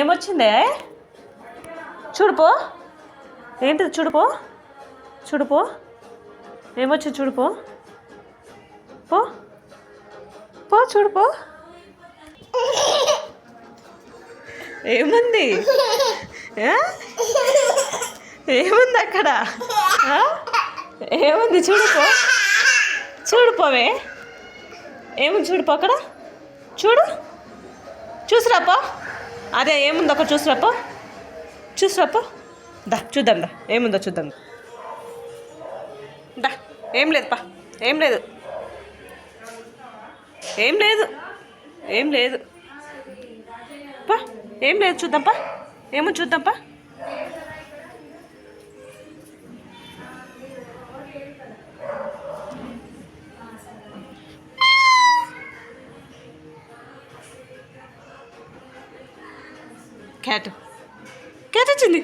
ఏమొచ్చిందే? చూడుపో. ఏంటిది? చూడుపో. చూడుపో. ఏమొచ్చింది? చూడుపో. పో పో చూడుపో. ఏముంది? ఏముంది అక్కడ? ఏముంది? చూడుపో. చూడుపోవే. ఏముంది? చూడుపో అక్కడ. చూడు. చూసిరాపో. అదే ఏముందో అక్కడ చూసిరాపో. చూసిరాపో. దా చూద్దాం. దా ఏముందో చూద్దాం. దా. ఏం లేదు పా. ఏం లేదు. ఏం లేదు. ఏం లేదు పా. ఏం లేదు. చూద్దాంపా. ఏమో చూద్దాంపా. క్యాట్. క్యాట్ వచ్చింది.